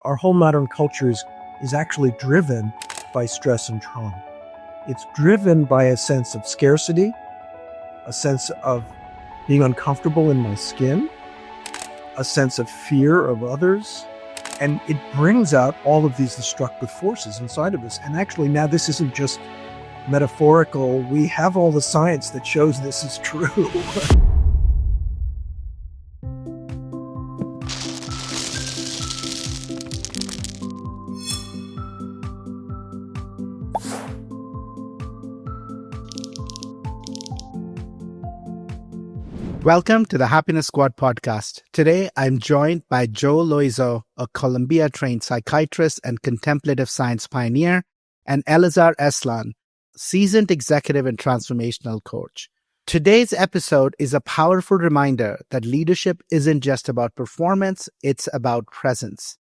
Our whole modern culture is actually driven by stress and trauma. It's driven by a sense of scarcity, a sense of being uncomfortable in my skin, a sense of fear of others, and it brings out all of these destructive forces inside of us. And actually now this isn't just metaphorical. We have all the science that shows this is true. Welcome to the Happiness Squad podcast. Today, I'm joined by Joe Loizzo, a Columbia-trained psychiatrist and contemplative science pioneer, and Elazar Aslan, seasoned executive and transformational coach. Today's episode is a powerful reminder that leadership isn't just about performance, it's about presence.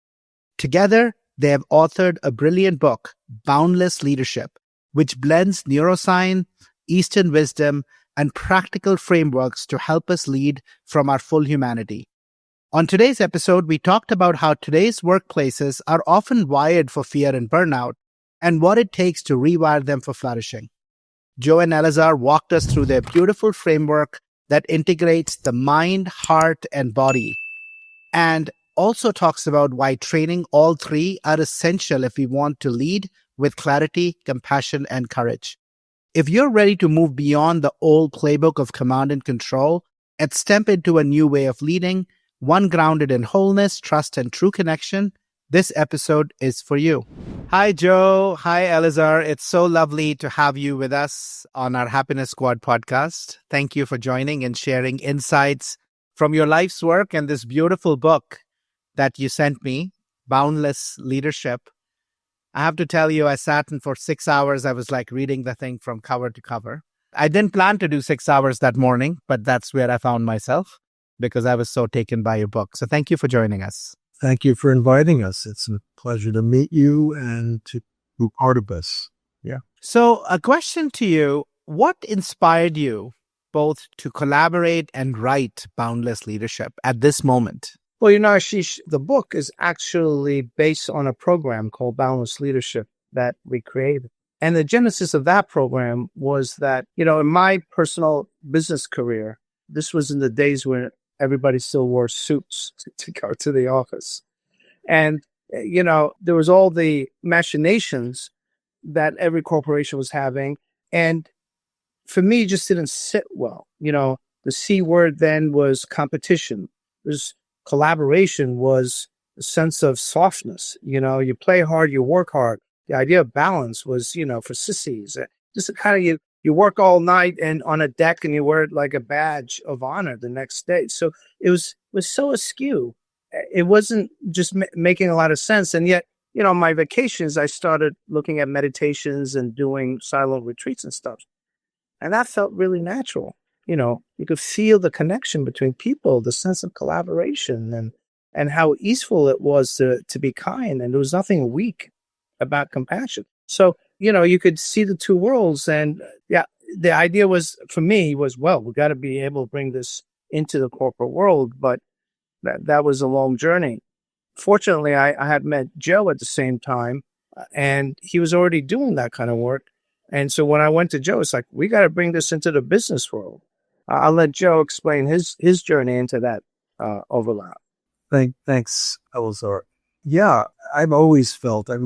Together, they have authored a brilliant book, Boundless Leadership, which blends neuroscience, Eastern wisdom, and practical frameworks to help us lead from our full humanity. On today's episode, we talked about how today's workplaces are often wired for fear and burnout, and what it takes to rewire them for flourishing. Joe and Elazar walked us through their beautiful framework that integrates the mind, heart, and body, and also talks about why training all three are essential if we want to lead with clarity, compassion, and courage. If you're ready to move beyond the old playbook of command and control and step into a new way of leading, one grounded in wholeness, trust, and true connection, this episode is for you. Hi, Joe. Hi, Elazar. It's so lovely to have you with us on our Happiness Squad podcast. Thank you for joining and sharing insights from your life's work and this beautiful book that you sent me, Boundless Leadership. I have to tell you, I sat in for 6 hours. I was like reading the thing from cover to cover. I didn't plan to do 6 hours that morning, but that's where I found myself because I was so taken by your book. So thank you for joining us. Thank you for inviting us. It's a pleasure to meet you and to be part of this. Yeah. So a question to you, what inspired you both to collaborate and write Boundless Leadership at this moment? Well, Ashish, the book is actually based on a program called Boundless Leadership that we created. And the genesis of that program was that, in my personal business career, this was in the days when everybody still wore suits to go to the office. And, there was all the machinations that every corporation was having. And for me, it just didn't sit well. The C word then was competition. Collaboration was a sense of softness. You play hard, you work hard. The idea of balance was, for sissies. Just kind of you work all night and on a deck and you wear it like a badge of honor the next day. So it was so askew. It wasn't just making a lot of sense. And yet, my vacations, I started looking at meditations and doing silent retreats and stuff. And that felt really natural. You could feel the connection between people, the sense of collaboration and how easeful it was to be kind. And there was nothing weak about compassion. So, you could see the two worlds. And the idea was, for me, we got to be able to bring this into the corporate world. But that was a long journey. Fortunately, I had met Joe at the same time, and he was already doing that kind of work. And so when I went to Joe, it's like, we got to bring this into the business world. I'll let Joe explain his journey into that overlap. Thanks, Elazar. Yeah, I've always felt, I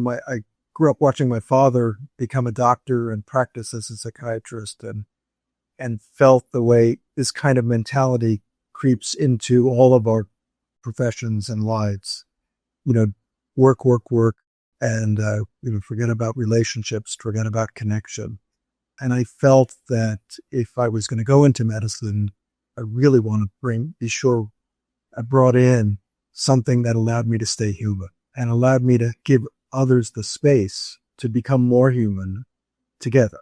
grew up watching my father become a doctor and practice as a psychiatrist and felt the way this kind of mentality creeps into all of our professions and lives. Work, and forget about relationships, forget about connection. And I felt that if I was going to go into medicine, I really want to be sure I brought in something that allowed me to stay human and allowed me to give others the space to become more human together,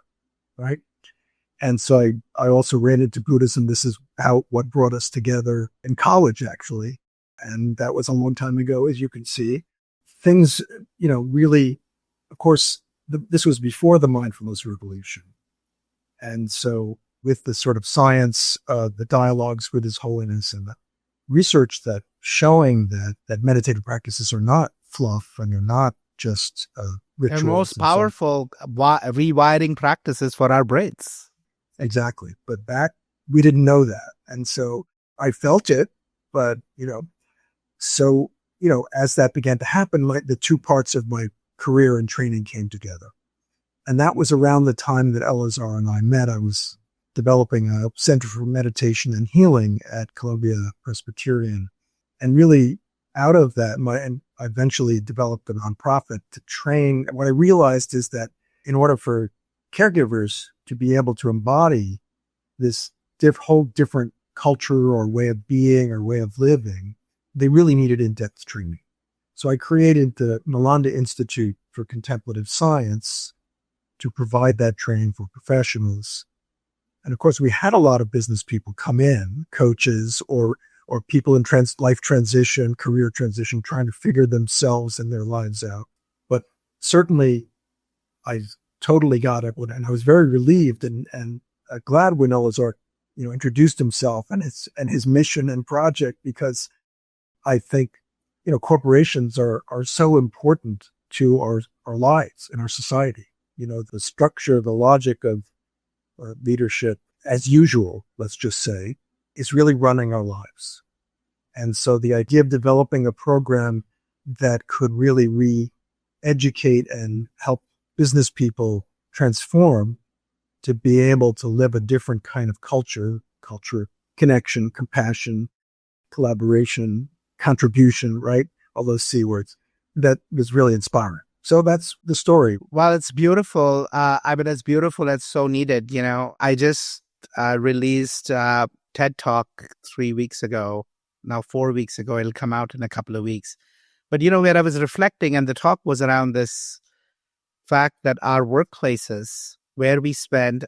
right? And so I also ran into Buddhism. This is what brought us together in college, actually. And that was a long time ago, as you can see. Things, really, of course, this was before the mindfulness revolution. And so with the sort of science, the dialogues with His Holiness and the research that showing that meditative practices are not fluff and they're not just rituals. And most powerful rewiring practices for our brains. Exactly. But we didn't know that. And so I felt it, but, as that began to happen, the two parts of my career and training came together. And that was around the time that Elazar and I met. I was developing a Center for Meditation and Healing at Columbia Presbyterian. And really out of that, I eventually developed a nonprofit to train. What I realized is that in order for caregivers to be able to embody this whole different culture or way of being or way of living, they really needed in-depth training. So I created the Nalanda Institute for Contemplative Science to provide that training for professionals. And of course, we had a lot of business people come in, coaches or people in life transition, career transition, trying to figure themselves and their lives out. But certainly, I totally got it, and I was very relieved and glad when Elazar, introduced himself and his mission and project, because I think, corporations are so important to our lives and our society. The structure, the logic of leadership, as usual, let's just say, is really running our lives. And so the idea of developing a program that could really re-educate and help business people transform to be able to live a different kind of culture, connection, compassion, collaboration, contribution, right? All those C words. That was really inspiring. So that's the story. Well, it's beautiful. It's beautiful. It's so needed. I just released a TED Talk 3 weeks ago. Now 4 weeks ago. It'll come out in a couple of weeks. But, where I was reflecting, and the talk was around this fact that our workplaces, where we spend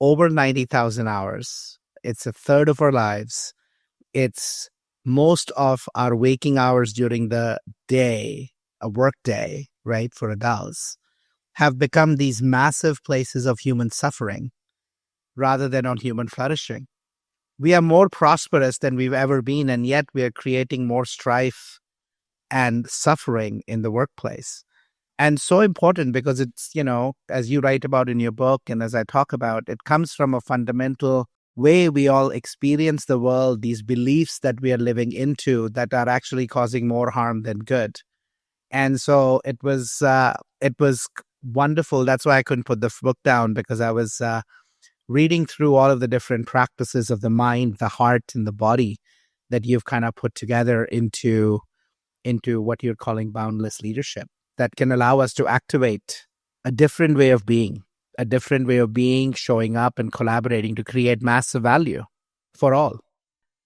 over 90,000 hours, it's a third of our lives. It's most of our waking hours during the day, a work day, right, for adults, have become these massive places of human suffering rather than on human flourishing. We are more prosperous than we've ever been, and yet we are creating more strife and suffering in the workplace. And so important because it's, as you write about in your book and as I talk about, it comes from a fundamental way we all experience the world, these beliefs that we are living into that are actually causing more harm than good. And so it was wonderful. That's why I couldn't put the book down, because I was reading through all of the different practices of the mind, the heart, and the body that you've kind of put together into what you're calling boundless leadership, that can allow us to activate a different way of being, showing up and collaborating to create massive value for all.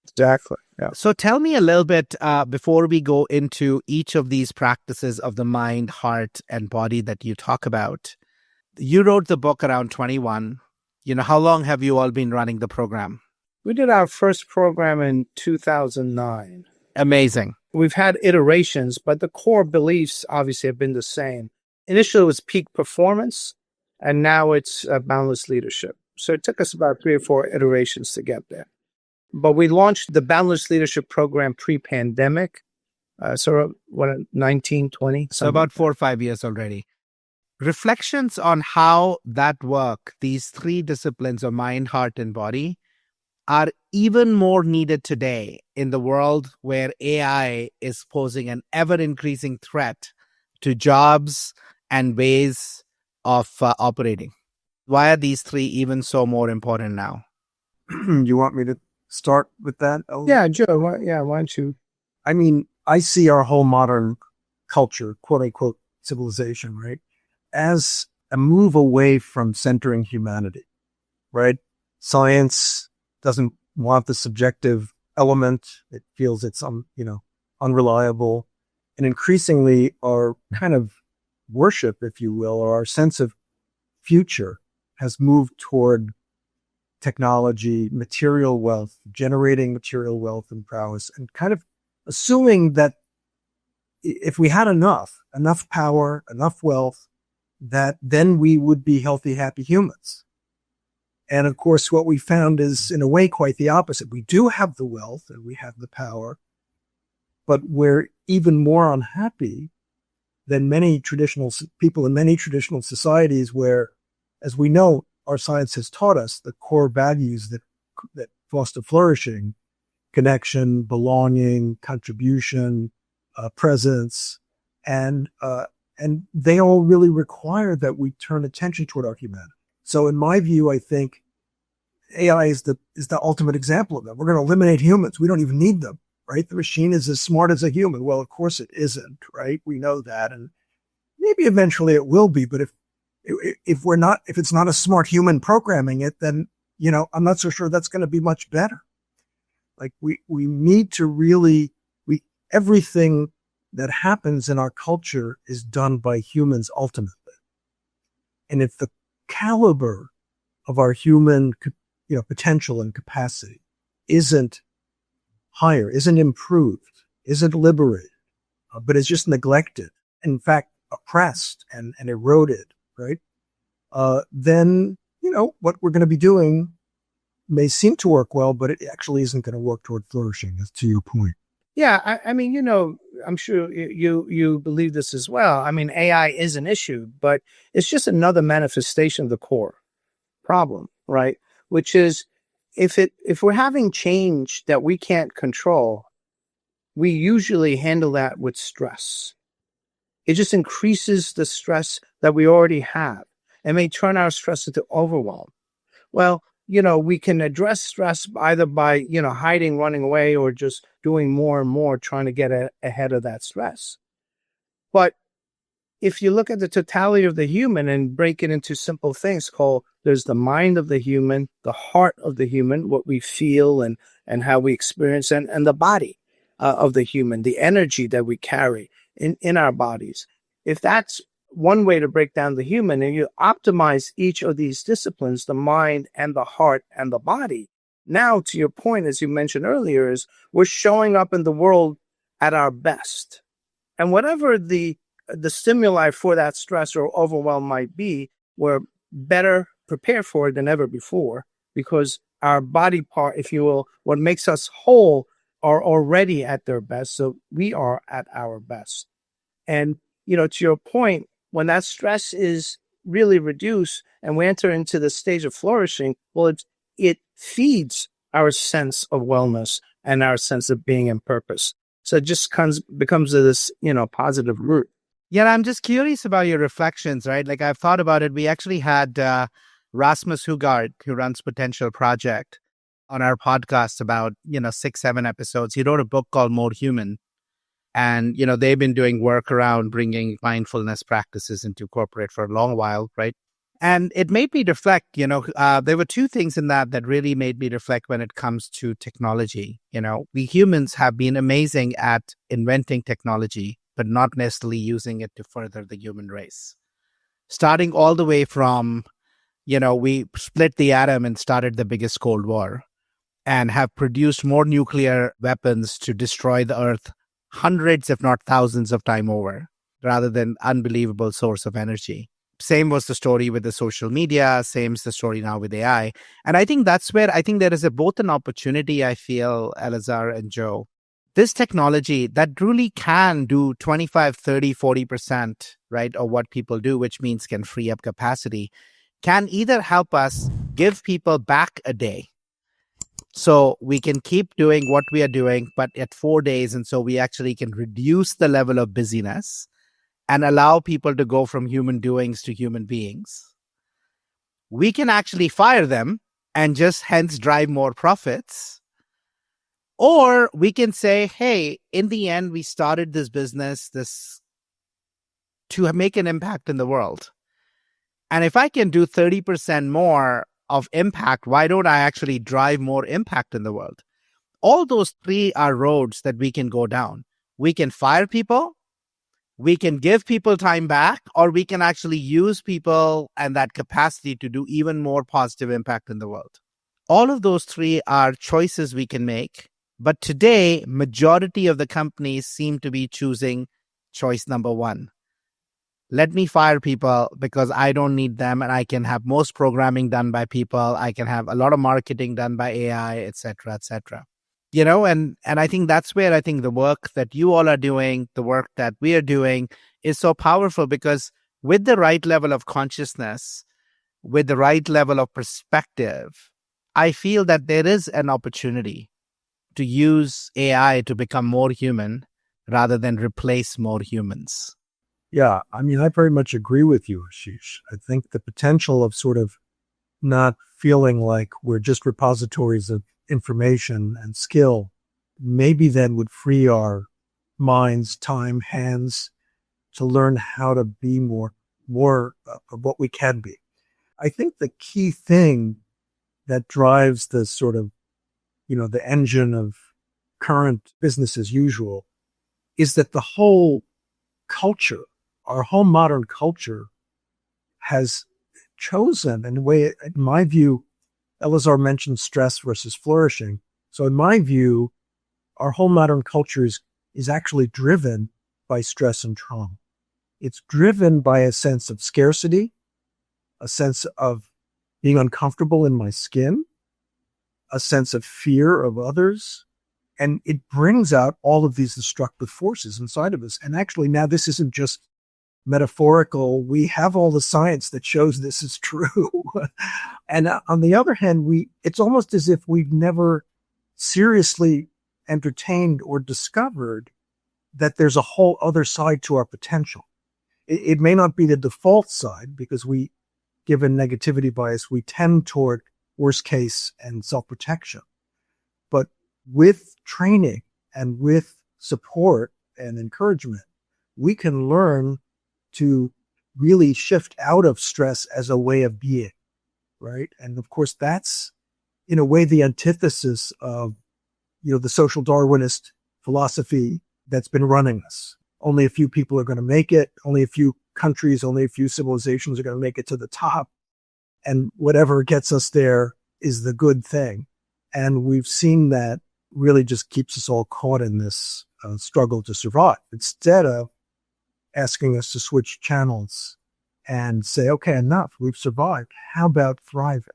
Exactly. Yeah. So tell me a little bit before we go into each of these practices of the mind, heart, and body that you talk about. You wrote the book around 21. How long have you all been running the program? We did our first program in 2009. Amazing. We've had iterations, but the core beliefs obviously have been the same. Initially, it was peak performance, and now it's boundless leadership. So it took us about 3 or 4 iterations to get there. But we launched the Boundless Leadership Program pre-pandemic, 19, 20? So about 4 or 5 years already. Reflections on how that work, these 3 disciplines of mind, heart, and body, are even more needed today in the world where AI is posing an ever-increasing threat to jobs and ways of operating. Why are these 3 even so more important now? You want me to start with that? Yeah, Joe. Why don't you? I mean, I see our whole modern culture, quote unquote, civilization, right, as a move away from centering humanity, right? Science doesn't want the subjective element. It feels it's, unreliable. And increasingly our kind of worship, if you will, or our sense of future has moved toward technology, material wealth, generating material wealth and prowess, and kind of assuming that if we had enough power, enough wealth, that then we would be healthy, happy humans. And of course, what we found is in a way quite the opposite. We do have the wealth and we have the power, but we're even more unhappy than many people in many traditional societies where, as we know, our science has taught us the core values that foster flourishing, connection, belonging, contribution, presence, and they all really require that we turn attention toward our humanity. So in my view, I think AI is the ultimate example of that. We're going to eliminate humans. We don't even need them, right? The machine is as smart as a human. Well, of course it isn't, right? We know that. And maybe eventually it will be, but if it's not a smart human programming it, then, I'm not so sure that's going to be much better. Like we need to really, everything that happens in our culture is done by humans ultimately. And if the caliber of our human, potential and capacity isn't higher, isn't improved, isn't liberated, but is just neglected, in fact, oppressed and eroded, right? Then, what we're going to be doing may seem to work well, but it actually isn't going to work toward flourishing, as to your point. Yeah, I mean, I'm sure you believe this as well. I mean, AI is an issue, but it's just another manifestation of the core problem, right? Which is if we're having change that we can't control, we usually handle that with stress. It just increases the stress that we already have and may turn our stress into overwhelm. Well, we can address stress either by, hiding, running away, or just doing more and more, trying to get ahead of that stress. But if you look at the totality of the human and break it into simple things called, there's the mind of the human, the heart of the human, what we feel and how we experience, and the body of the human, the energy that we carry in our bodies. If that's one way to break down the human, and you optimize each of these disciplines, the mind and the heart and the body. Now, to your point, as you mentioned earlier, is we're showing up in the world at our best. And whatever the stimuli for that stress or overwhelm might be, we're better prepared for it than ever before, because our body part, if you will, what makes us whole, are already at their best. So we are at our best. And, to your point, when that stress is really reduced and we enter into the stage of flourishing, well, it feeds our sense of wellness and our sense of being and purpose. So it just becomes this, positive root. Yeah, I'm just curious about your reflections, right? Like I've thought about it. We actually had Rasmus Hugard, who runs Potential Project, on our podcast about, 6-7 episodes. He wrote a book called More Human. And, they've been doing work around bringing mindfulness practices into corporate for a long while, right? And it made me reflect, there were two things in that really made me reflect when it comes to technology. We humans have been amazing at inventing technology, but not necessarily using it to further the human race. Starting all the way from, we split the atom and started the biggest Cold War and have produced more nuclear weapons to destroy the earth hundreds, if not thousands of times over, rather than unbelievable source of energy. Same was the story with the social media. Same is the story now with AI. And I think that's where I think there is both an opportunity, I feel, Elazar and Joe. This technology that really can do 25, 30, 40%, right, of what people do, which means can free up capacity, can either help us give people back a day. So we can keep doing what we are doing, but at 4 days. And so we actually can reduce the level of busyness and allow people to go from human doings to human beings. We can actually fire them and just hence drive more profits. Or we can say, hey, in the end, we started this business to make an impact in the world. And if I can do 30% more of impact, why don't I actually drive more impact in the world? All those three are roads that we can go down. We can fire people, we can give people time back, or we can actually use people and that capacity to do even more positive impact in the world. All of those three are choices we can make. But today, majority of the companies seem to be choosing choice number one. Let me fire people because I don't need them, and I can have most programming done by people. I can have a lot of marketing done by AI, etc., etc. And I think that's where I think the work that you all are doing, the work that we are doing is so powerful, because with the right level of consciousness, with the right level of perspective, I feel that there is an opportunity to use AI to become more human rather than replace more humans. Yeah, I mean, I very much agree with you, Ashish. I think the potential of sort of not feeling like we're just repositories of information and skill, maybe then would free our minds, time, hands to learn how to be more of what we can be. I think the key thing that drives the sort of, the engine of current business as usual is that the whole culture, our whole modern culture has chosen, in a way, in my view, Elazar mentioned stress versus flourishing. So in my view, our whole modern culture is actually driven by stress and trauma. It's driven by a sense of scarcity, a sense of being uncomfortable in my skin, a sense of fear of others. And it brings out all of these destructive forces inside of us. And actually now this isn't just metaphorical. We have all the science that shows this is true. And on the other hand, it's almost as if we've never seriously entertained or discovered that there's a whole other side to our potential. It may not be the default side, because given negativity bias, we tend toward worst case and self-protection. But with training and with support and encouragement, we can learn to really shift out of stress as a way of being, right? And of course, that's in a way the antithesis of, the social Darwinist philosophy that's been running us. Only a few people are going to make it. Only a few countries, only a few civilizations are going to make it to the top. And whatever gets us there is the good thing. And we've seen that really just keeps us all caught in this struggle to survive, instead of asking us to switch channels and say, okay, enough, we've survived. How about thriving?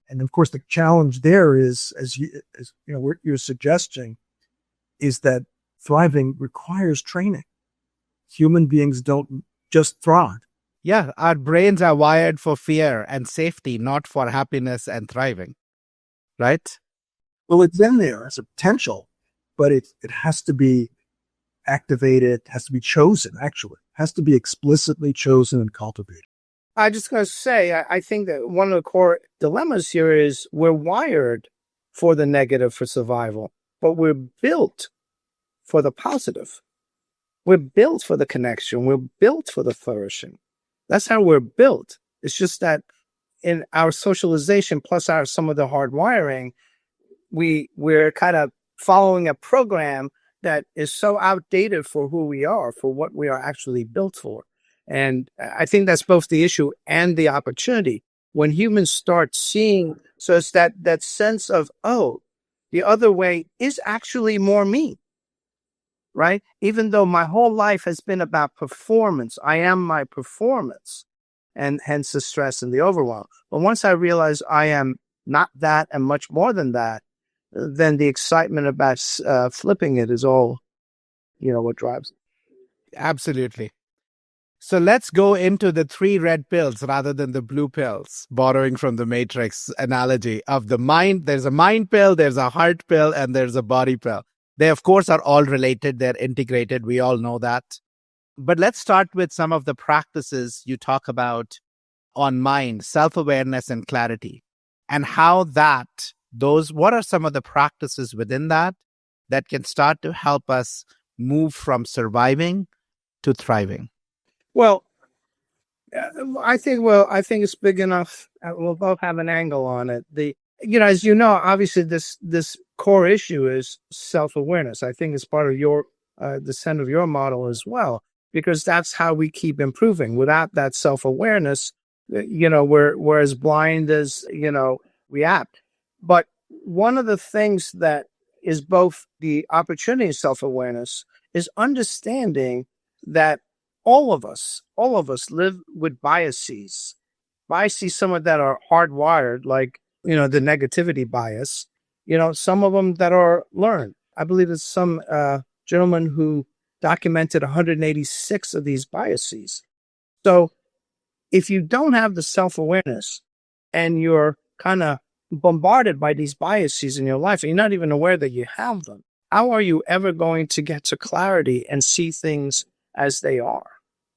And of course, the challenge there is, as what you're suggesting, is that thriving requires training. Human beings don't just thrive. Yeah, our brains are wired for fear and safety, not for happiness and thriving, right? Well, it's in there as a potential, but it has to be activated, has to be chosen, actually. It has to be explicitly chosen and cultivated. I just going to say, I think that one of the core dilemmas here is we're wired for the negative for survival, but we're built for the positive. We're built for the connection. We're built for the flourishing. That's how we're built. It's just that in our socialization plus some of the hard wiring, we're kind of following a program that is so outdated for who we are, for what we are actually built for. And I think that's both the issue and the opportunity. When humans start seeing, so it's that sense of, oh, the other way is actually more me, right? Even though my whole life has been about performance, I am my performance, and hence the stress and the overwhelm. But once I realize I am not that and much more than that, then the excitement about flipping it is all, what drives it. Absolutely. So let's go into the 3 red pills rather than the blue pills, borrowing from the Matrix analogy of the mind. There's a mind pill, there's a heart pill, and there's a body pill. They, of course, are all related. They're integrated. We all know that. But let's start with some of the practices you talk about on mind, self-awareness and clarity, and how what are some of the practices within that can start to help us move from surviving to thriving? Well, I think it's big enough. We'll both have an angle on it. As you know, obviously this core issue is self-awareness. I think it's part of the center of your model as well, because that's how we keep improving. Without that self-awareness, we're as blind as, we act. But one of the things that is both the opportunity of self-awareness is understanding that all of us live with biases, some of that are hardwired, like, the negativity bias. some of them that are learned. I believe there's some gentleman who documented 186 of these biases. So if you don't have the self-awareness and you're kind of bombarded by these biases in your life and you're not even aware that you have them, how are you ever going to get to clarity and see things as they are,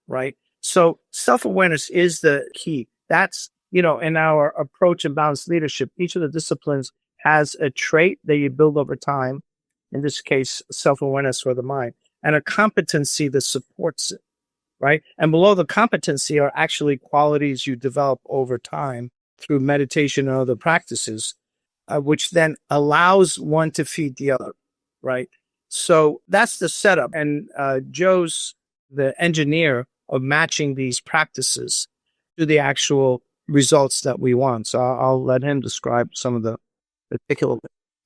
right? So self-awareness is the key. That's, in our approach in balanced leadership, each of the disciplines has a trait that you build over time. In this case, self-awareness for the mind, and a competency that supports it, right? And below the competency are actually qualities you develop over time through meditation and other practices, which then allows one to feed the other, right? So that's the setup. And Joe's the engineer of matching these practices to the actual results that we want. So I'll let him describe some of the particular.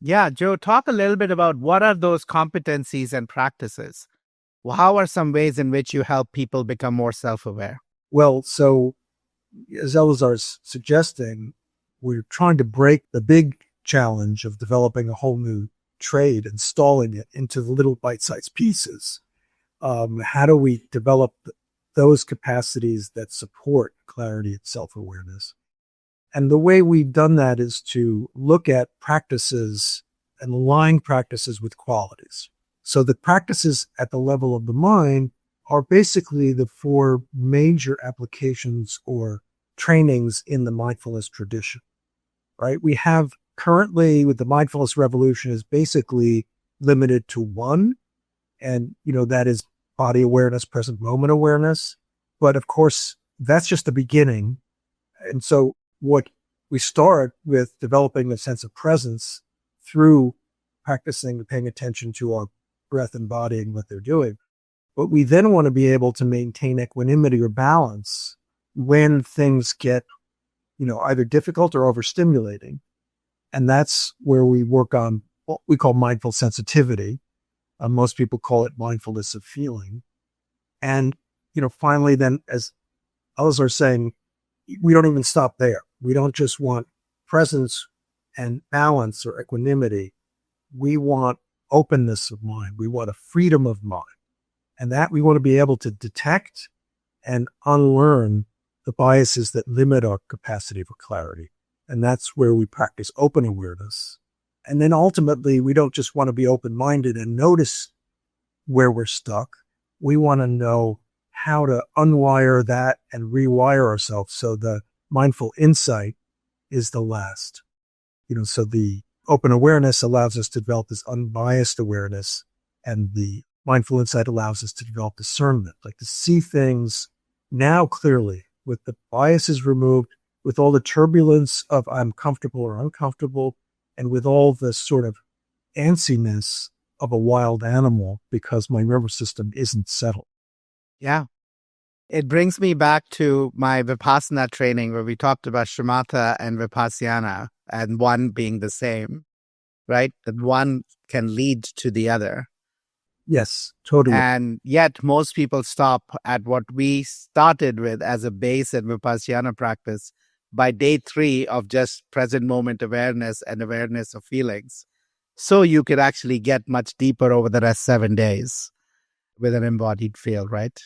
Yeah, Joe, talk a little bit about what are those competencies and practices? How are some ways in which you help people become more self-aware? Well, so as Elazar's suggesting, we're trying to break the big challenge of developing a whole new trade, installing it into the little bite-sized pieces. How do we develop those capacities that support clarity and self-awareness? And the way we've done that is to look at practices and align practices with qualities. So the practices at the level of the mind are basically the four major applications or trainings in the mindfulness tradition, right? We have currently with the mindfulness revolution is basically limited to one, and that is body awareness, present moment awareness. But of course, that's just the beginning. And so what we start with developing a sense of presence through practicing and paying attention to our breath and body and what they're doing. But we then want to be able to maintain equanimity or balance when things get, either difficult or overstimulating. And that's where we work on what we call mindful sensitivity. Most people call it mindfulness of feeling. And, finally, then, as Elazar saying, we don't even stop there. We don't just want presence and balance or equanimity. We want openness of mind. We want a freedom of mind. And that we want to be able to detect and unlearn the biases that limit our capacity for clarity. And that's where we practice open awareness. And then ultimately, we don't just want to be open-minded and notice where we're stuck. We want to know how to unwire that and rewire ourselves. So the mindful insight is the last. So the open awareness allows us to develop this unbiased awareness, and the mindful insight allows us to develop discernment, like to see things now clearly with the biases removed, with all the turbulence of I'm comfortable or uncomfortable, and with all the sort of antsiness of a wild animal because my nervous system isn't settled. Yeah. It brings me back to my Vipassana training where we talked about shamatha and Vipassana and one being the same, right? That one can lead to the other. Yes, totally. And yet most people stop at what we started with as a base in Vipassana practice by day 3 of just present moment awareness and awareness of feelings. So you could actually get much deeper over the rest 7 days with an embodied feel, right?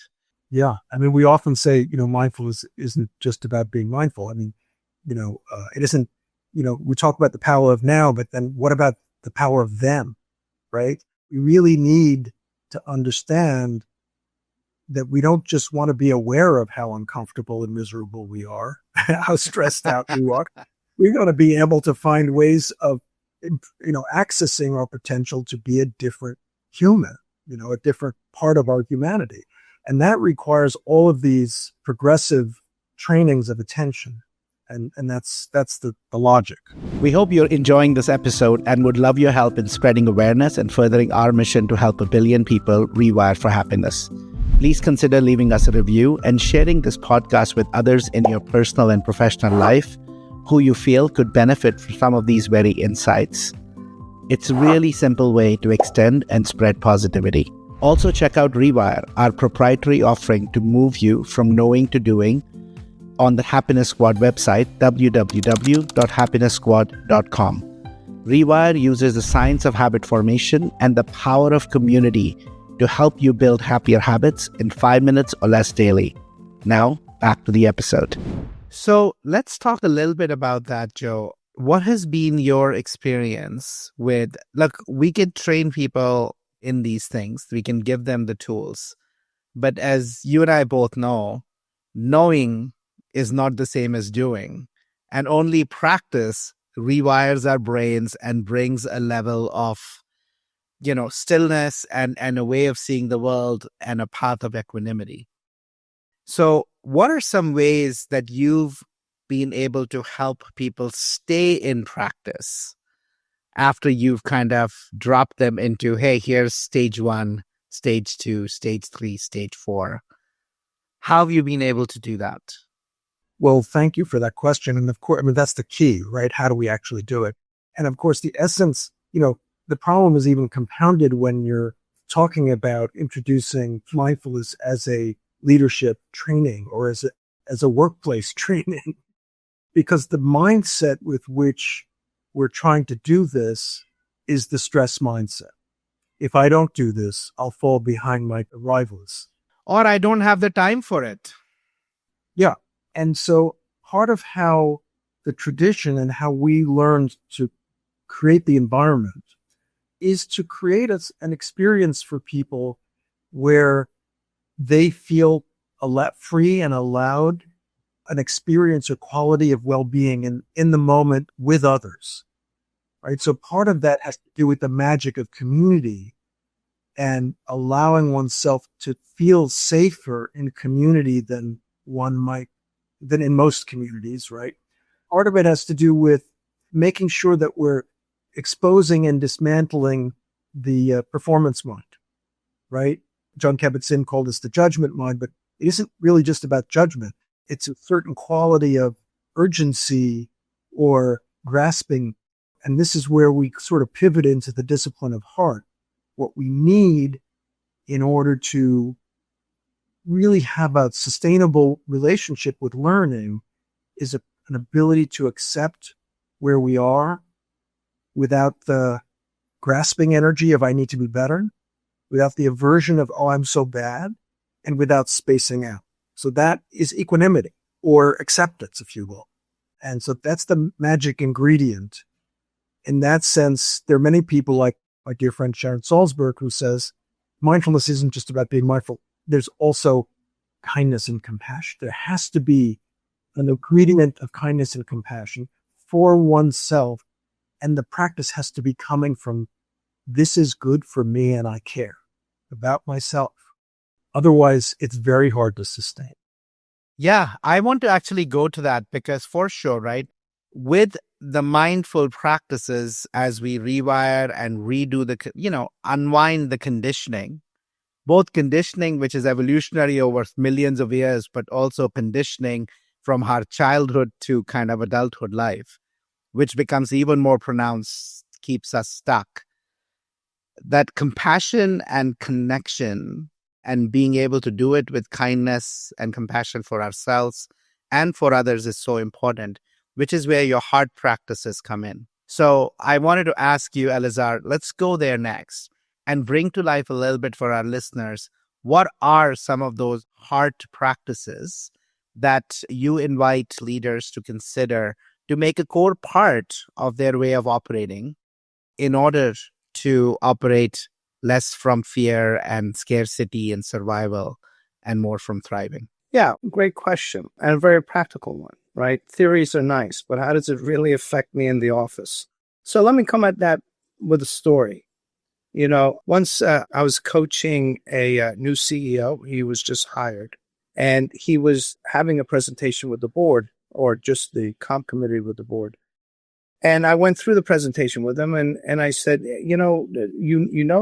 Yeah. I mean, we often say, mindfulness isn't just about being mindful. I mean, it isn't, we talk about the power of now, but then what about the power of then, right? We really need to understand that we don't just want to be aware of how uncomfortable and miserable we are, how stressed out we are. We're going to be able to find ways of, accessing our potential to be a different human, a different part of our humanity. And that requires all of these progressive trainings of attention. And that's the logic. We hope you're enjoying this episode and would love your help in spreading awareness and furthering our mission to help 1 billion people rewire for happiness. Please consider leaving us a review and sharing this podcast with others in your personal and professional life who you feel could benefit from some of these very insights. It's a really simple way to extend and spread positivity. Also check out Rewire, our proprietary offering to move you from knowing to doing, on the Happiness Squad website, www.happiness.squad.com. Rewire uses the science of habit formation and the power of community to help you build happier habits in 5 minutes or less daily. Now, back to the episode. So let's talk a little bit about that, Joe. What has been your experience with, look, we can train people in these things. We can give them the tools. But as you and I both know, knowing is not the same as doing. And only practice rewires our brains and brings a level of, stillness and a way of seeing the world and a path of equanimity. So what are some ways that you've been able to help people stay in practice after you've kind of dropped them into, hey, here's stage 1, stage 2, stage 3, stage 4? How have you been able to do that? Well, thank you for that question. And of course, that's the key, right? How do we actually do it? And of course, the essence, the problem is even compounded when you're talking about introducing mindfulness as a leadership training or as a workplace training, because the mindset with which we're trying to do this is the stress mindset. If I don't do this, I'll fall behind my rivals. Or I don't have the time for it. Yeah. And so part of how the tradition and how we learned to create the environment is to create an experience for people where they feel free and allowed an experience or quality of well-being in the moment with others, right? So part of that has to do with the magic of community and allowing oneself to feel safer in community than in most communities, right? Part of it has to do with making sure that we're exposing and dismantling the performance mind, right? John Kabat-Zinn called this the judgment mind, but it isn't really just about judgment. It's a certain quality of urgency or grasping. And this is where we sort of pivot into the discipline of heart. What we need in order to really have a sustainable relationship with learning is an ability to accept where we are without the grasping energy of I need to be better, without the aversion of, oh, I'm so bad, and without spacing out. So that is equanimity or acceptance, if you will. And so that's the magic ingredient. In that sense, there are many people like my dear friend Sharon Salzberg who says mindfulness isn't just about being mindful. There's also kindness and compassion. There has to be an ingredient of kindness and compassion for oneself. And the practice has to be coming from, this is good for me and I care about myself. Otherwise, it's very hard to sustain. Yeah, I want to actually go to that because for sure, right? With the mindful practices as we rewire and redo unwind the conditioning, both conditioning, which is evolutionary over millions of years, but also conditioning from our childhood to kind of adulthood life, which becomes even more pronounced, keeps us stuck. That compassion and connection and being able to do it with kindness and compassion for ourselves and for others is so important, which is where your heart practices come in. So I wanted to ask you, Elazar, let's go there next and bring to life a little bit for our listeners. What are some of those heart practices that you invite leaders to consider to make a core part of their way of operating in order to operate less from fear and scarcity and survival and more from thriving? Yeah, great question and a very practical one, right? Theories are nice, but how does it really affect me in the office? So let me come at that with a story. Once I was coaching a new CEO. He was just hired, and he was having a presentation with the board, or just the comp committee with the board. And I went through the presentation with him, and I said, you know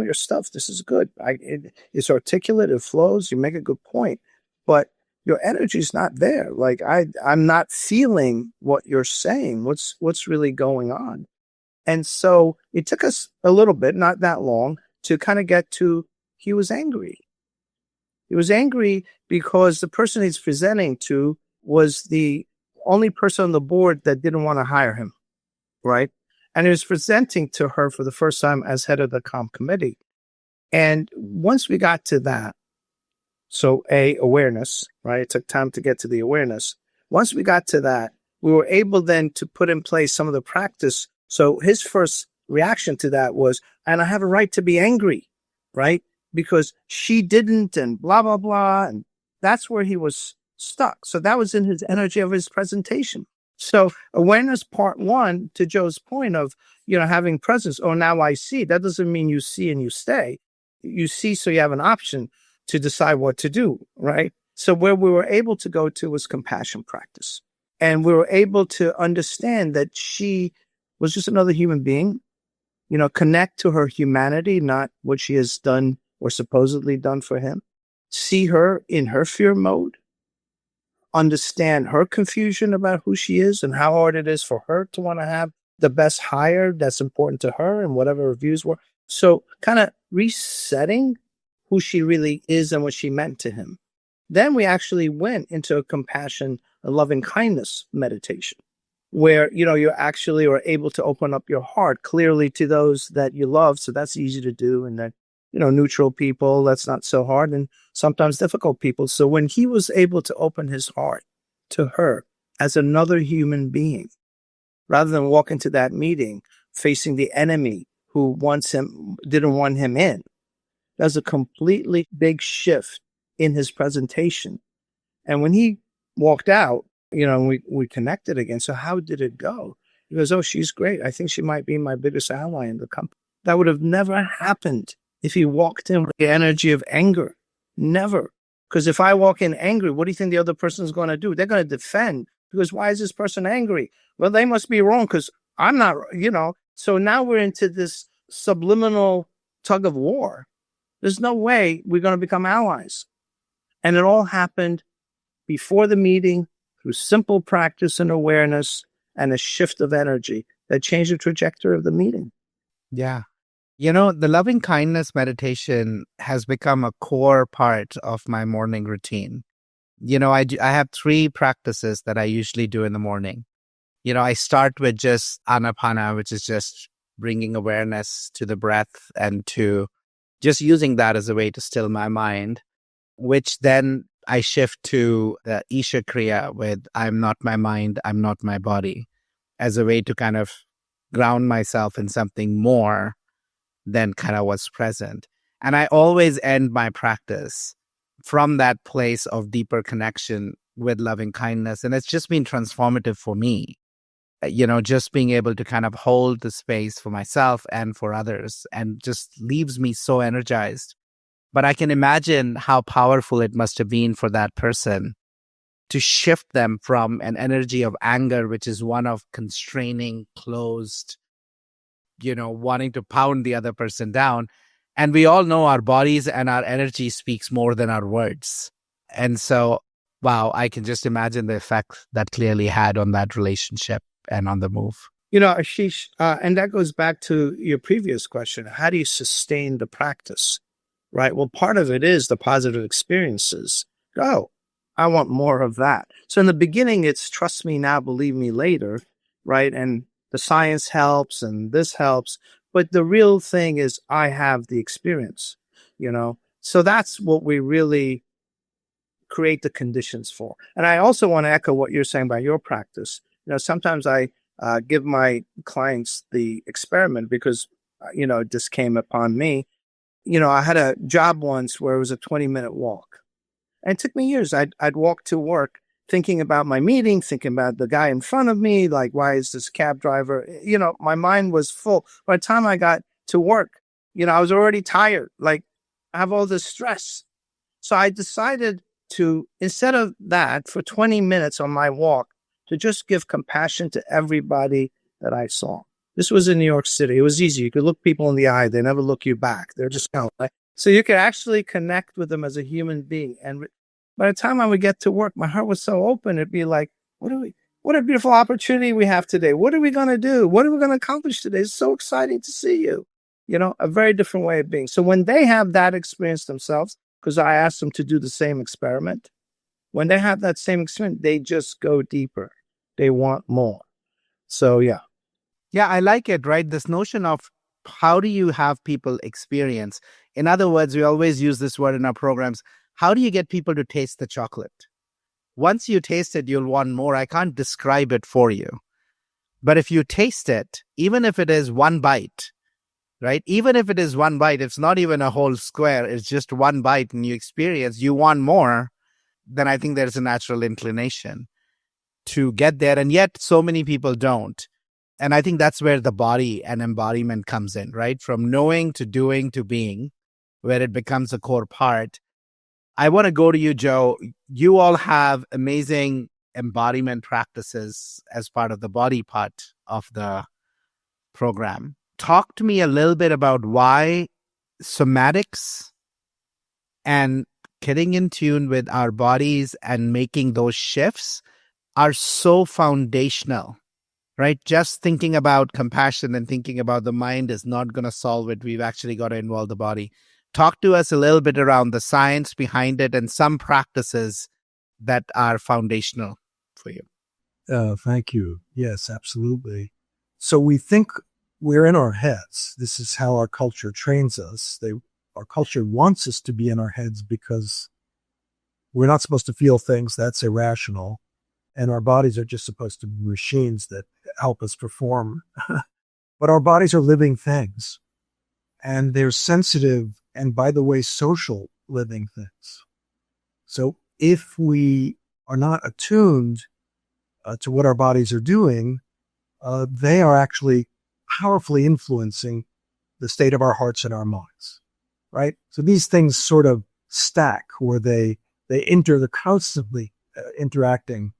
your stuff. This is good. It's articulate. It flows. You make a good point, but your energy's not there. Like I'm not feeling what you're saying. What's really going on? And so it took us a little bit, not that long, to kind of get to, he was angry. He was angry because the person he's presenting to was the only person on the board that didn't want to hire him, right? And he was presenting to her for the first time as head of the comp committee. And once we got to that, so awareness, right? It took time to get to the awareness. Once we got to that, we were able then to put in place some of the practice. So his first reaction to that was, and I have a right to be angry, right? Because she didn't and blah, blah, blah. And that's where he was stuck. So that was in his energy of his presentation. So awareness part one, to Joe's point of, having presence. Oh, now I see. That doesn't mean you see and you stay. You see, so you have an option to decide what to do, right? So where we were able to go to was compassion practice. And we were able to understand that she was just another human being, connect to her humanity, not what she has done or supposedly done for him. See her in her fear mode, understand her confusion about who she is and how hard it is for her to want to have the best hire that's important to her and whatever her views were. So kind of resetting who she really is and what she meant to him. Then we actually went into a compassion, a loving kindness meditation where, you actually are able to open up your heart clearly to those that you love. So that's easy to do. And then, neutral people, that's not so hard, and sometimes difficult people. So when he was able to open his heart to her as another human being, rather than walk into that meeting facing the enemy who didn't want him in, there's a completely big shift in his presentation. And when he walked out, we connected again. So how did it go? He goes, oh, she's great. I think she might be my biggest ally in the company. That would have never happened if he walked in with the energy of anger. Never. Because if I walk in angry, what do you think the other person is going to do? They're going to defend. Because why is this person angry? Well, they must be wrong because I'm not, So now we're into this subliminal tug of war. There's no way we're going to become allies. And it all happened before the meeting through simple practice and awareness and a shift of energy that changed the trajectory of the meeting. Yeah. The loving kindness meditation has become a core part of my morning routine. I have 3 practices that I usually do in the morning. I start with just anapana, which is just bringing awareness to the breath and to just using that as a way to still my mind, which then I shift to the Isha Kriya with I'm not my mind, I'm not my body, as a way to kind of ground myself in something more than kind of what's present. And I always end my practice from that place of deeper connection with loving kindness. And it's just been transformative for me, just being able to kind of hold the space for myself and for others, and just leaves me so energized. But I can imagine how powerful it must have been for that person to shift them from an energy of anger, which is one of constraining, closed, wanting to pound the other person down. And we all know our bodies and our energy speaks more than our words. And so, wow, I can just imagine the effect that clearly had on that relationship and on the move. Ashish, and that goes back to your previous question. How do you sustain the practice? Right? Well, part of it is the positive experiences. Oh, I want more of that. So in the beginning, it's trust me now, believe me later, right? And the science helps and this helps. But the real thing is I have the experience, So that's what we really create the conditions for. And I also want to echo what you're saying about your practice. Sometimes I give my clients the experiment because, this came upon me. I had a job once where it was a 20-minute walk. And it took me years. I'd walk to work thinking about my meeting, thinking about the guy in front of me, like, why is this cab driver? My mind was full. By the time I got to work, I was already tired. Like, I have all this stress. So I decided to, instead of that, for 20 minutes on my walk, to just give compassion to everybody that I saw. This was in New York City. It was easy. You could look people in the eye. They never look you back. They're just so you could actually connect with them as a human being. And by the time I would get to work, my heart was so open. It'd be like, what a beautiful opportunity we have today. What are we going to do? What are we going to accomplish today? It's so exciting to see you. A very different way of being. So when they have that experience themselves, because I asked them to do the same experiment, when they have that same experience, they just go deeper. They want more. So, yeah. Yeah, I like it, right? This notion of how do you have people experience? In other words, we always use this word in our programs. How do you get people to taste the chocolate? Once you taste it, you'll want more. I can't describe it for you. But if you taste it, even if it is one bite, right? Even if it is one bite, it's not even a whole square, it's just one bite and you experience, you want more, then I think there's a natural inclination to get there. And yet so many people don't. And I think that's where the body and embodiment comes in, right? From knowing to doing to being, where it becomes a core part. I want to go to you, Joe. You all have amazing embodiment practices as part of the body part of the program. Talk to me a little bit about why somatics and getting in tune with our bodies and making those shifts are so foundational, right? Just thinking about compassion and thinking about the mind is not going to solve it. We've actually got to involve the body. Talk to us a little bit around the science behind it and some practices that are foundational for you. Thank you. Yes, absolutely. So we think we're in our heads. This is how our culture trains us. Our culture wants us to be in our heads because we're not supposed to feel things. That's irrational. And our bodies are just supposed to be machines that help us perform. But our bodies are living things. And they're sensitive and, by the way, social living things. So if we are not attuned to what our bodies are doing, they are actually powerfully influencing the state of our hearts and our minds, right? So these things sort of stack, or they're constantly interacting.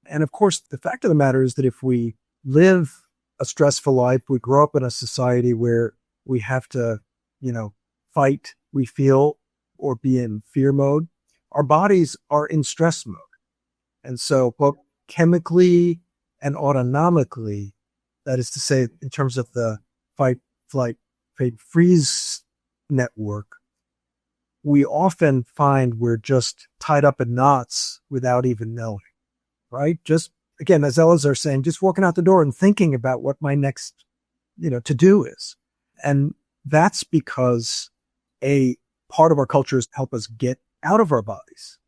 And of course, the fact of the matter is that if we live a stressful life, we grow up in a society where we have to, fight, we feel, or be in fear mode, our bodies are in stress mode. And so both chemically and autonomically, that is to say, in terms of the fight, flight, freeze network, we often find we're just tied up in knots without even knowing, right? Just, again, as Elazar is saying, just walking out the door and thinking about what my next, to do is. And that's because a part of our culture is to help us get out of our bodies,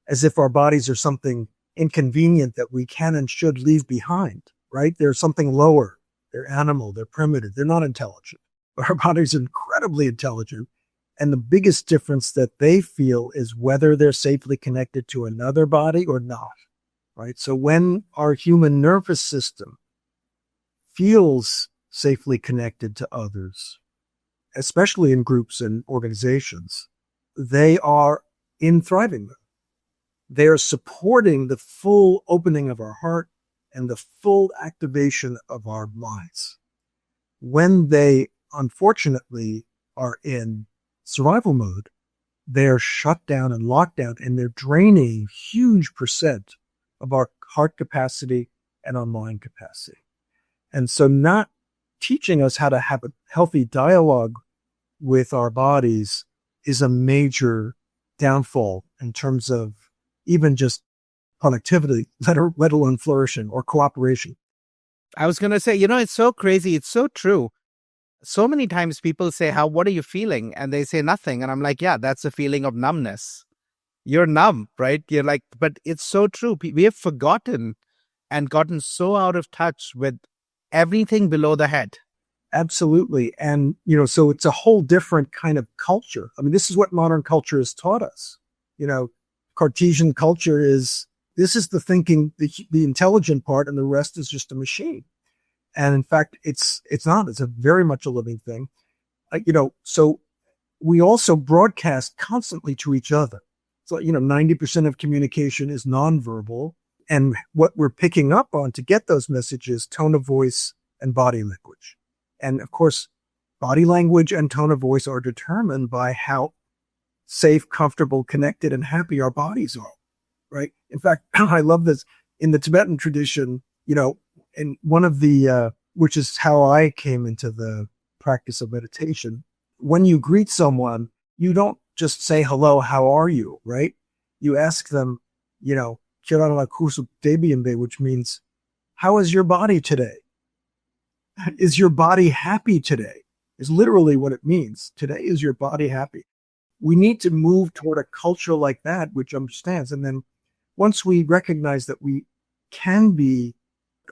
as if our bodies are something inconvenient that we can and should leave behind, right? They're something lower. They're animal. They're primitive. They're not intelligent. But our bodies are incredibly intelligent. And the biggest difference that they feel is whether they're safely connected to another body or not, right? So when our human nervous system feels safely connected to others, especially in groups and organizations, they are in thriving mode. They are supporting the full opening of our heart and the full activation of our minds. When they, unfortunately, are in survival mode, they're shut down and locked down, and they're draining huge percent of our heart capacity and our mind capacity. And so not teaching us how to have a healthy dialogue with our bodies is a major downfall in terms of even just connectivity, let alone flourishing or cooperation. I was going to say, it's so crazy. It's so true. So many times people say, what are you feeling? And they say nothing. And I'm like, yeah, that's a feeling of numbness. You're numb, right? You're like, but it's so true. We have forgotten and gotten so out of touch with everything below the head. Absolutely. And, so it's a whole different kind of culture. I mean, this is what modern culture has taught us. Cartesian culture this is the thinking, the intelligent part, and the rest is just a machine. And in fact, it's not. It's a very much a living thing. So we also broadcast constantly to each other. So, 90% of communication is nonverbal. And what we're picking up on to get those messages, tone of voice and body language. And of course, body language and tone of voice are determined by how safe, comfortable, connected, and happy our bodies are, right? In fact, I love this in the Tibetan tradition, and one of the, which is how I came into the practice of meditation. When you greet someone, you don't just say, hello, how are you, right? You ask them, Kirana Kusu Debiembe, which means, how is your body today? Is your body happy today? Is literally what it means. Today, is your body happy? We need to move toward a culture like that, which understands. And then once we recognize that we can be,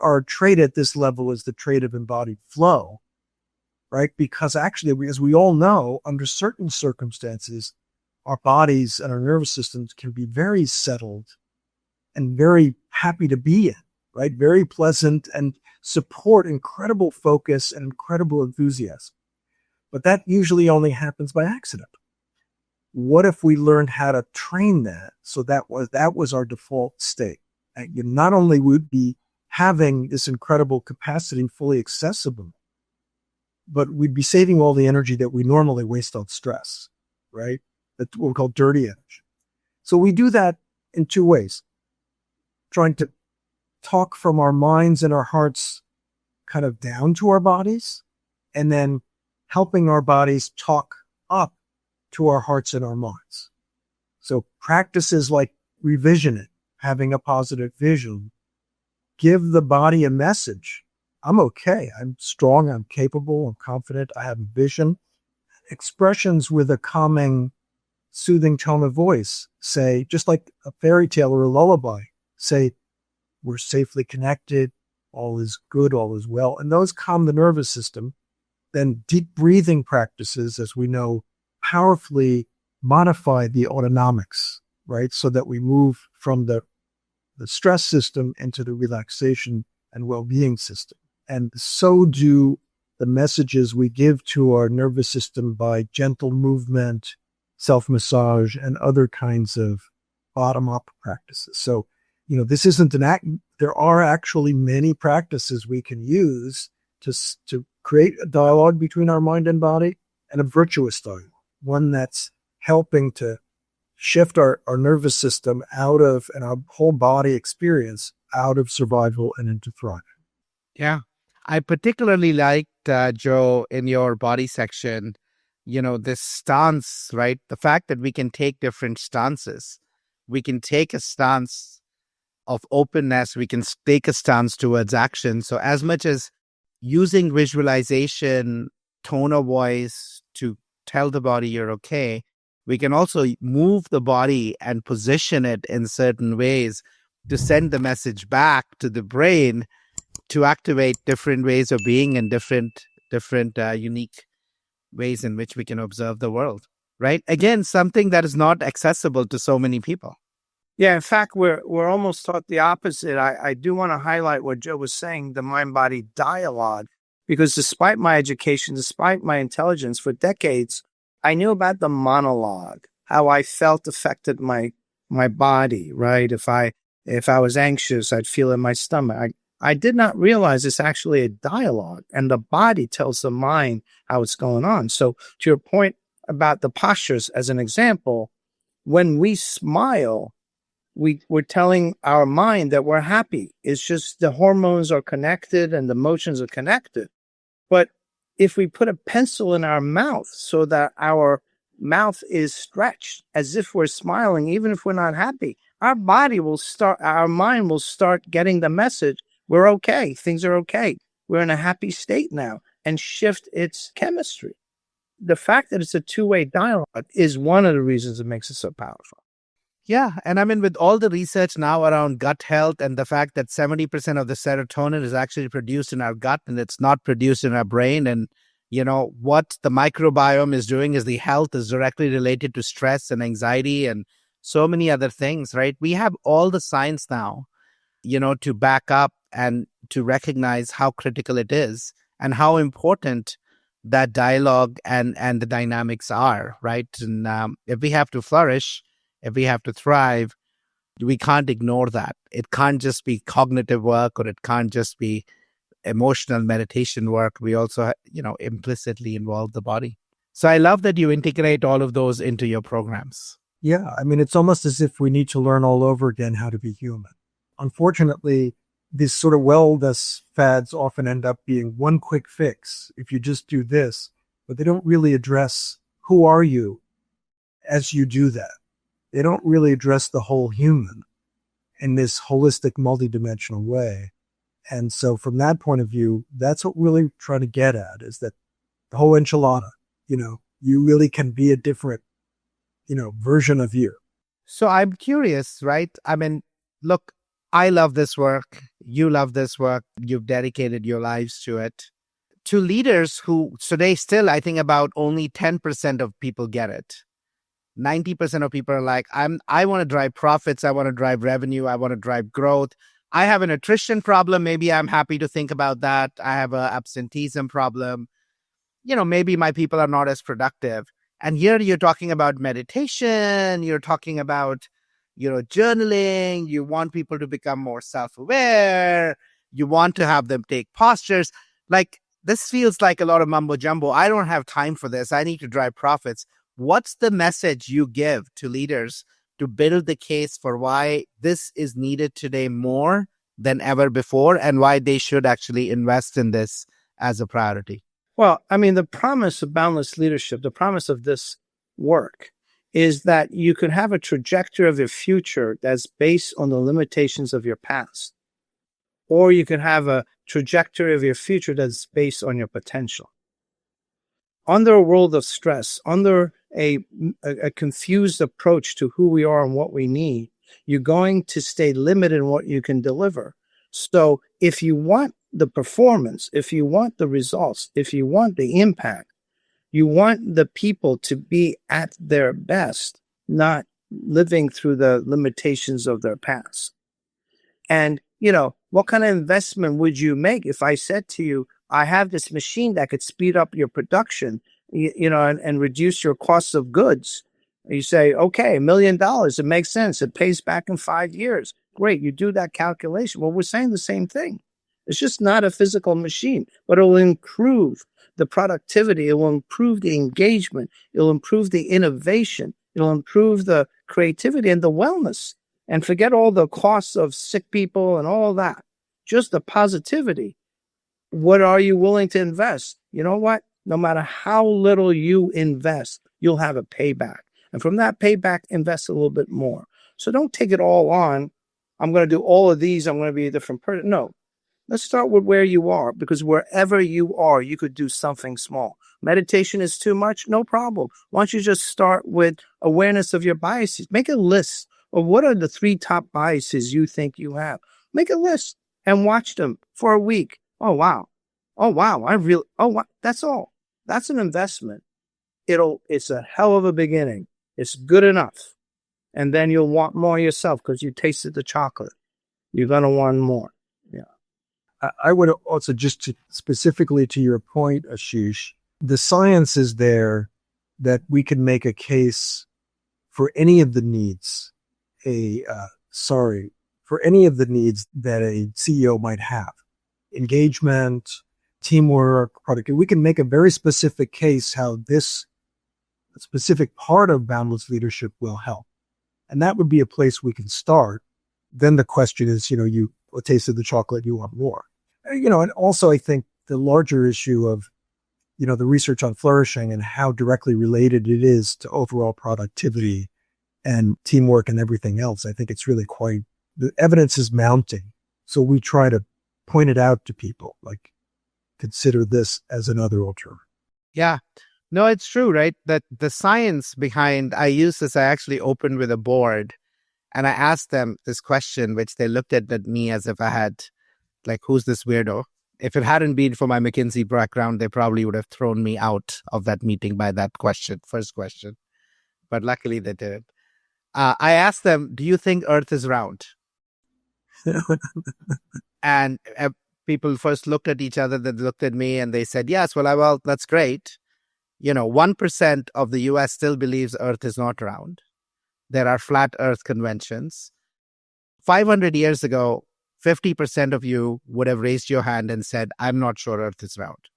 our trait at this level is the trait of embodied flow, right? Because actually, as we all know, under certain circumstances, our bodies and our nervous systems can be very settled and very happy to be in, right? Very pleasant and support incredible focus and incredible enthusiasm. But that usually only happens by accident. What if we learned how to train that so that was our default state? And you not only would be having this incredible capacity fully accessible, but we'd be saving all the energy that we normally waste on stress, right? That's what we call dirty energy. So we do that in two ways. Trying to talk from our minds and our hearts kind of down to our bodies, and then helping our bodies talk up to our hearts and our minds. So practices like revisioning, having a positive vision, give the body a message. I'm okay. I'm strong. I'm capable. I'm confident. I have a vision. Expressions with a calming, soothing tone of voice say, just like a fairy tale or a lullaby, say, we're safely connected. All is good. All is well. And those calm the nervous system. Then deep breathing practices, as we know, powerfully modify the autonomics, right? So that we move from the stress system into the relaxation and well-being system. And so do the messages we give to our nervous system by gentle movement, self-massage, and other kinds of bottom-up practices. So, this isn't an act. There are actually many practices we can use to create a dialogue between our mind and body, and a virtuous dialogue, one that's helping to shift our nervous system out of, and our whole body experience out of survival and into thriving. Yeah. I particularly liked, Joe, in your body section, this stance, right? The fact that we can take different stances. We can take a stance of openness. We can take a stance towards action. So as much as using visualization, tone of voice to tell the body you're okay, we can also move the body and position it in certain ways to send the message back to the brain to activate different ways of being and different unique ways in which we can observe the world, right? Again, something that is not accessible to so many people. Yeah, in fact, we're almost taught the opposite. I do want to highlight what Joe was saying, the mind-body dialogue, because despite my education, despite my intelligence for decades, I knew about the monologue, how I felt affected my body, right? If I was anxious, I'd feel it in my stomach. I did not realize it's actually a dialogue, and the body tells the mind how it's going on. So to your point about the postures, as an example, when we smile, we're telling our mind that we're happy. It's just the hormones are connected and the emotions are connected. But if we put a pencil in our mouth so that our mouth is stretched as if we're smiling, even if we're not happy, our mind will start getting the message, we're okay. Things are okay. We're in a happy state now, and shift its chemistry. The fact that it's a two-way dialogue is one of the reasons it makes it so powerful. Yeah. And I mean, with all the research now around gut health and the fact that 70% of the serotonin is actually produced in our gut and it's not produced in our brain. And, what the microbiome is doing is the health is directly related to stress and anxiety and so many other things, right? We have all the science now, to back up and to recognize how critical it is and how important that dialogue and the dynamics are, right? And if we have to flourish, if we have to thrive, we can't ignore that. It can't just be cognitive work, or it can't just be emotional meditation work. We also, implicitly involve the body. So I love that you integrate all of those into your programs. Yeah, I mean, it's almost as if we need to learn all over again how to be human. Unfortunately, these sort of wellness fads often end up being one quick fix. If you just do this, but they don't really address who are you as you do that. They don't really address the whole human in this holistic, multidimensional way. And so from that point of view, that's what we're really trying to get at, is that the whole enchilada, you really can be a different, version of you. So I'm curious, right? I mean, look, I love this work. You love this work. You've dedicated your lives to it. To leaders who today still, I think about only 10% of people get it. 90% of people are like, I want to drive profits. I want to drive revenue. I want to drive growth. I have an attrition problem. Maybe I'm happy to think about that. I have an absenteeism problem. Maybe my people are not as productive. And here you're talking about meditation. You're talking about, journaling. You want people to become more self-aware. You want to have them take postures. Like, this feels like a lot of mumbo jumbo. I don't have time for this. I need to drive profits. What's the message you give to leaders to build the case for why this is needed today more than ever before, and why they should actually invest in this as a priority? Well, I mean, the promise of boundless leadership, the promise of this work is that you could have a trajectory of your future that's based on the limitations of your past, or you can have a trajectory of your future that's based on your potential. Under a world of stress, under a confused approach to who we are and what we need, you're going to stay limited in what you can deliver. So if you want the performance, if you want the results, if you want the impact, you want the people to be at their best, not living through the limitations of their past. And, what kind of investment would you make if I said to you, I have this machine that could speed up your production, and reduce your costs of goods? You say, okay, $1 million. It makes sense. It pays back in 5 years. Great. You do that calculation. Well, we're saying the same thing. It's just not a physical machine, but it will improve the productivity. It will improve the engagement. It will improve the innovation. It will improve the creativity and the wellness. And forget all the costs of sick people and all that. Just the positivity. What are you willing to invest? You know what? No matter how little you invest, you'll have a payback. And from that payback, invest a little bit more. So don't take it all on. I'm going to do all of these. I'm going to be a different person. No. Let's start with where you are, because wherever you are, you could do something small. Meditation is too much? No problem. Why don't you just start with awareness of your biases? Make a list of what are the 3 top biases you think you have. Make a list and watch them for a week. Oh, wow. Wow. That's all. That's an investment. It's a hell of a beginning. It's good enough. And then you'll want more yourself because you tasted the chocolate. You're going to want more. I would also, specifically to your point, Ashish, the science is there that we can make a case for any of the needs, for any of the needs that a CEO might have. Engagement, teamwork, productivity. We can make a very specific case how this specific part of boundless leadership will help. And that would be a place we can start. Then the question is, you tasted the chocolate, you want more. And also I think the larger issue of, the research on flourishing and how directly related it is to overall productivity and teamwork and everything else. I think it's really the evidence is mounting. So we try to point it out to people, like, consider this as another alternative. Yeah. No, it's true, right? That the science behind, I actually opened with a board and I asked them this question, which they looked at me as if I had, like, who's this weirdo? If it hadn't been for my McKinsey background, they probably would have thrown me out of that meeting by that first question. But luckily they didn't. I asked them, do you think Earth is round? And people first looked at each other, then looked at me, and they said, yes, well, that's great. 1% of the US still believes Earth is not round. There are flat Earth conventions. 500 years ago, 50% of you would have raised your hand and said, I'm not sure Earth is round.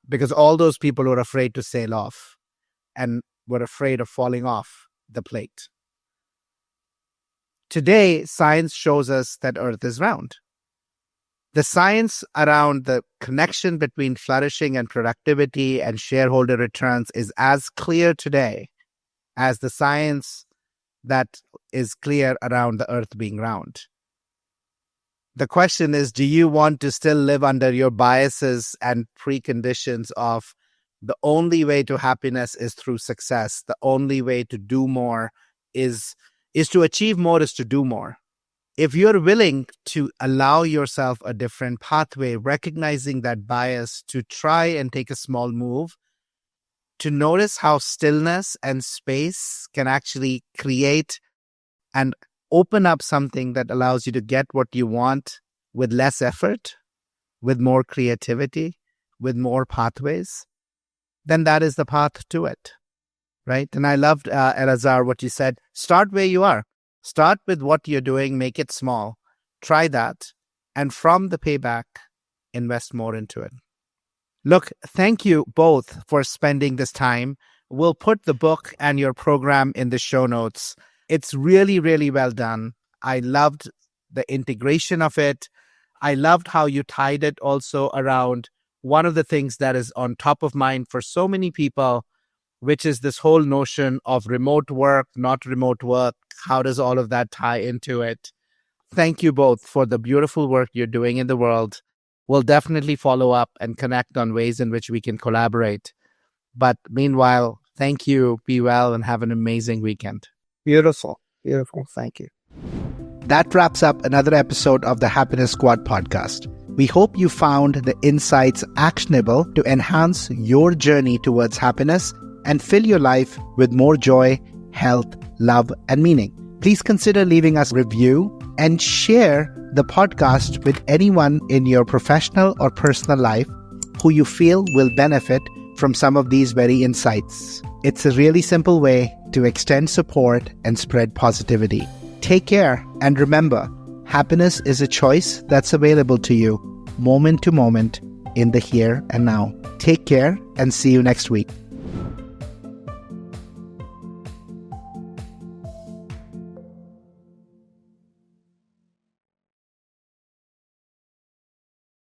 Because all those people were afraid to sail off and were afraid of falling off the plate. Today, science shows us that Earth is round. The science around the connection between flourishing and productivity and shareholder returns is as clear today as the science that is clear around the Earth being round. The question is, do you want to still live under your biases and preconditions of the only way to happiness is through success? The only way to do more is to achieve more, is to do more. If you're willing to allow yourself a different pathway, recognizing that bias, to try and take a small move, to notice how stillness and space can actually create and open up something that allows you to get what you want with less effort, with more creativity, with more pathways, then that is the path to it, right? And I loved, Elazar, what you said. Start where you are. Start with what you're doing, make it small, try that, and from the payback, invest more into it. Look, thank you both for spending this time. We'll put the book and your program in the show notes. It's really, really well done. I loved the integration of it. I loved how you tied it also around one of the things that is on top of mind for so many people, which is this whole notion of remote work, not remote work. How does all of that tie into it? Thank you both for the beautiful work you're doing in the world. We'll definitely follow up and connect on ways in which we can collaborate. But meanwhile, thank you, be well, and have an amazing weekend. Beautiful. Beautiful. Thank you. That wraps up another episode of the Happiness Squad podcast. We hope you found the insights actionable to enhance your journey towards happiness and fill your life with more joy, health, love, and meaning. Please consider leaving us a review and share the podcast with anyone in your professional or personal life who you feel will benefit from some of these very insights. It's a really simple way to extend support and spread positivity. Take care, and remember, happiness is a choice that's available to you moment to moment in the here and now. Take care and see you next week.